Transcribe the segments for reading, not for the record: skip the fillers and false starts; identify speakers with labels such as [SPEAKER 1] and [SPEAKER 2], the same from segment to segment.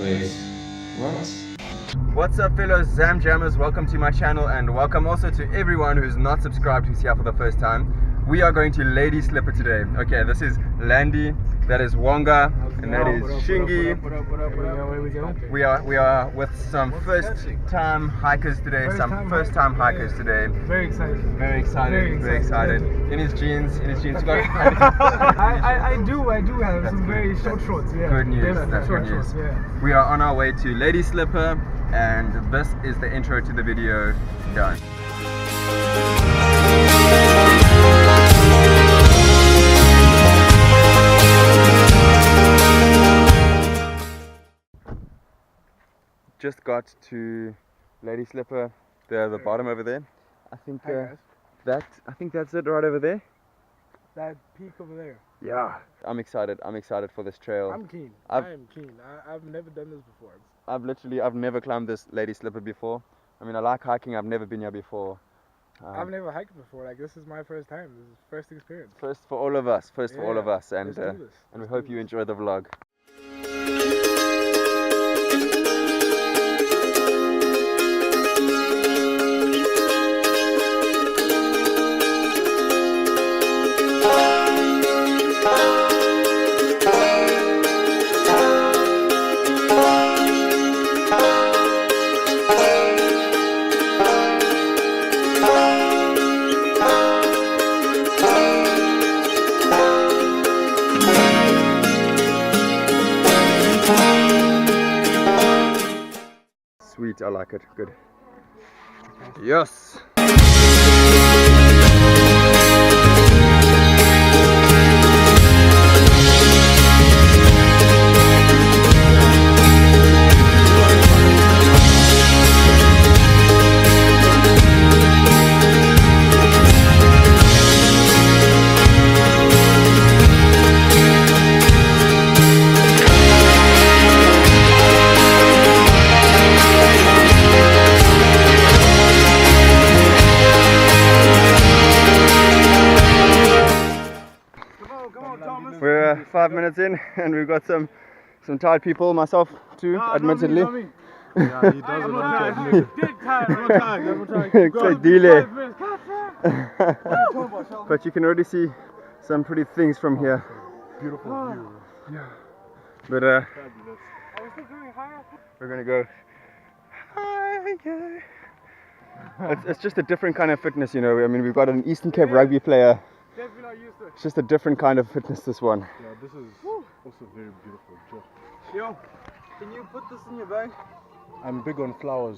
[SPEAKER 1] Wait, what?
[SPEAKER 2] What's up, fellow Zam Jammers? Welcome to my channel, and welcome also to everyone who's not subscribed who's here for the first time. We are going to Lady Slipper today. Okay, this is Landy, that is Wonga, and that is Shingi. We are with some first time hikers today. First time hikers today.
[SPEAKER 3] Very excited.
[SPEAKER 2] Very excited. In his jeans. I
[SPEAKER 3] do have some very short shorts. Yeah.
[SPEAKER 2] Good news. That's good news.
[SPEAKER 3] Shorts, yeah.
[SPEAKER 2] We are on our way to Lady Slipper, and this is the intro to the video. Done. Just got to Lady Slipper, the bottom over there. I think that's it right over there.
[SPEAKER 3] That peak over there.
[SPEAKER 2] Yeah. I'm excited for this trail.
[SPEAKER 3] I'm keen. I am keen. I've never done this before.
[SPEAKER 2] I've never climbed this Lady Slipper before. I mean, I like hiking. I've never been here before.
[SPEAKER 3] I've never hiked before. Like, this is my first time. This is first experience.
[SPEAKER 2] First for all of us. And we hope you enjoy the vlog. Sweet, I like it. Good. Yes. We're 5 minutes in, and we've got some tired people, myself too, admittedly.
[SPEAKER 3] Yeah, he doesn't want to admit
[SPEAKER 2] it. But you can already see some pretty things from here.
[SPEAKER 3] Beautiful view.
[SPEAKER 2] Yeah. But we're gonna go higher. It's just a different kind of fitness, you know. I mean, we've got an Eastern Cape rugby player. It's just a different kind of fitness, this one.
[SPEAKER 3] Yeah, this is also very beautiful.
[SPEAKER 2] Yo, can you put this in your bag?
[SPEAKER 3] I'm big on flowers.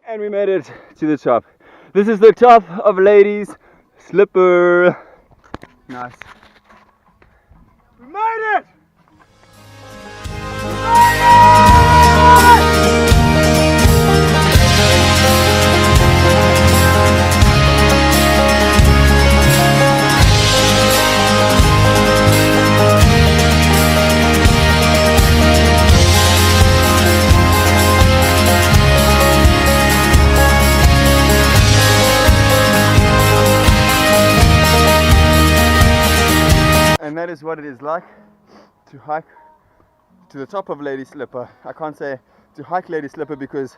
[SPEAKER 2] And we made it to the top. This is the top of Lady Slipper. Nice.
[SPEAKER 3] We made it!
[SPEAKER 2] And that is what it is like to hike to the top of Lady Slipper. I can't say to hike Lady Slipper because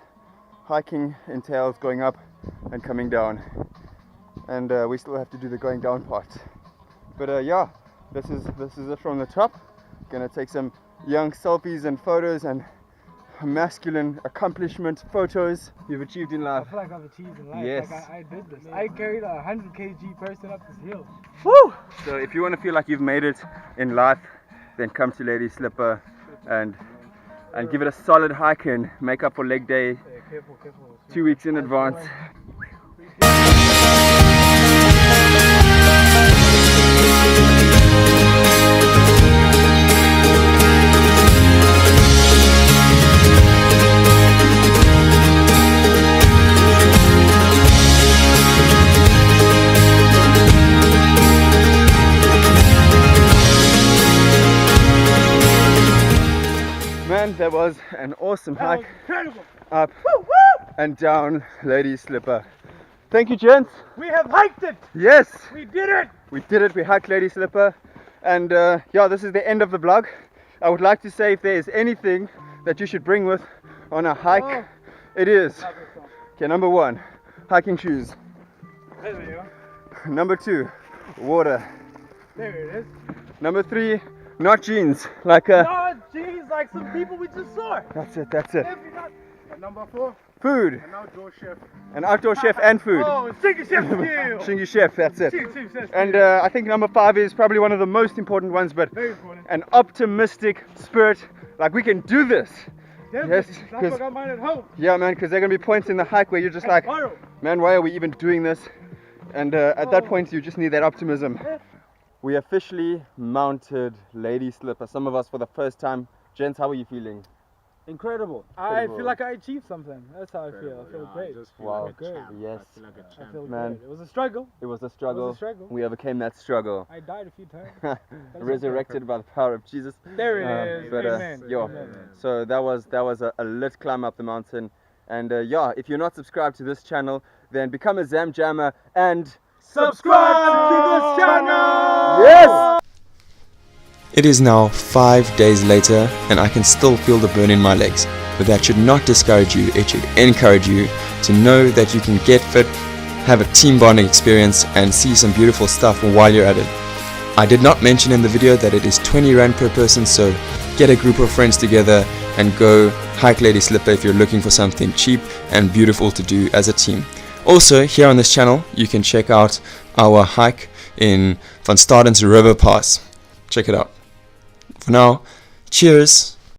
[SPEAKER 2] hiking entails going up and coming down, and we still have to do the going down part. But yeah, this is it from the top. Gonna take some young selfies and photos and masculine accomplishment photos you've achieved in
[SPEAKER 3] I
[SPEAKER 2] life.
[SPEAKER 3] feel like I've achieved in life.
[SPEAKER 2] Yes.
[SPEAKER 3] Like I did this. I carried a 100 kg person up this hill.
[SPEAKER 2] Woo! So if you want to feel like you've made it in life, then come to Lady Slipper and give it a solid hike and make up for leg day
[SPEAKER 3] Yeah, careful.
[SPEAKER 2] 2 weeks in advance. Man, that was an awesome hike
[SPEAKER 3] Incredible.
[SPEAKER 2] up and down Lady Slipper. Thank you, gents.
[SPEAKER 3] We have hiked it.
[SPEAKER 2] Yes,
[SPEAKER 3] We did it.
[SPEAKER 2] we did it. We hiked Lady Slipper, and yeah, this is the end of the vlog. I would like to say if there is anything that you should bring with on a hike, it is okay. Number 1, hiking shoes.
[SPEAKER 3] There we go.
[SPEAKER 2] Number 2, water.
[SPEAKER 3] There it is.
[SPEAKER 2] Number 3, not jeans, like a.
[SPEAKER 3] Oh, jeez, like some people we just saw.
[SPEAKER 2] That's it. That's it.
[SPEAKER 3] And number 4,
[SPEAKER 2] Food,
[SPEAKER 3] an outdoor chef.
[SPEAKER 2] an outdoor chef, and food.
[SPEAKER 3] Oh, Shingy Chef skill.
[SPEAKER 2] Shingy chef. That's it.
[SPEAKER 3] Chief chef
[SPEAKER 2] And I think number 5 is probably one of the most important ones, but
[SPEAKER 3] very important.
[SPEAKER 2] an optimistic spirit. Like, we can do this.
[SPEAKER 3] Yes, I
[SPEAKER 2] 'cause-
[SPEAKER 3] forgot mine at home.
[SPEAKER 2] Yeah, man, because there are going to be points in the hike where you're just like,
[SPEAKER 3] Tomorrow.
[SPEAKER 2] man, why are we even doing this? And at that point, you just need that optimism. We officially mounted Lady Slipper. Some of us for the first time. Gents, how are you feeling?
[SPEAKER 1] Incredible.
[SPEAKER 3] I feel like I achieved something. That's how I feel. I feel great.
[SPEAKER 2] Wow.
[SPEAKER 3] good.
[SPEAKER 2] Yes,
[SPEAKER 1] I feel like a
[SPEAKER 3] I
[SPEAKER 1] champ.
[SPEAKER 3] feel
[SPEAKER 2] Man.
[SPEAKER 3] good. It was a struggle.
[SPEAKER 2] it was a struggle.
[SPEAKER 3] It was a struggle.
[SPEAKER 2] We overcame that struggle.
[SPEAKER 3] I died a few times.
[SPEAKER 2] Resurrected by the power of Jesus.
[SPEAKER 3] There it is.
[SPEAKER 2] But,
[SPEAKER 3] Amen.
[SPEAKER 2] yo,
[SPEAKER 3] Amen.
[SPEAKER 2] so that was a lit climb up the mountain. And yeah, if you're not subscribed to this channel, then become a Zam Jammer and
[SPEAKER 3] Subscribe to this channel.
[SPEAKER 2] yes!
[SPEAKER 4] It is now 5 days later and I can still feel the burn in my legs, but that should not discourage you. It should encourage you to know that you can get fit, have a team bonding experience and see some beautiful stuff while you're at it. I did not mention in the video that it is 20 Rand per person, so get a group of friends together and go hike Lady Slipper if you're looking for something cheap and beautiful to do as a team. Also, here on this channel you can check out our hike in Van Staden's River Pass. Check it out. For now, cheers!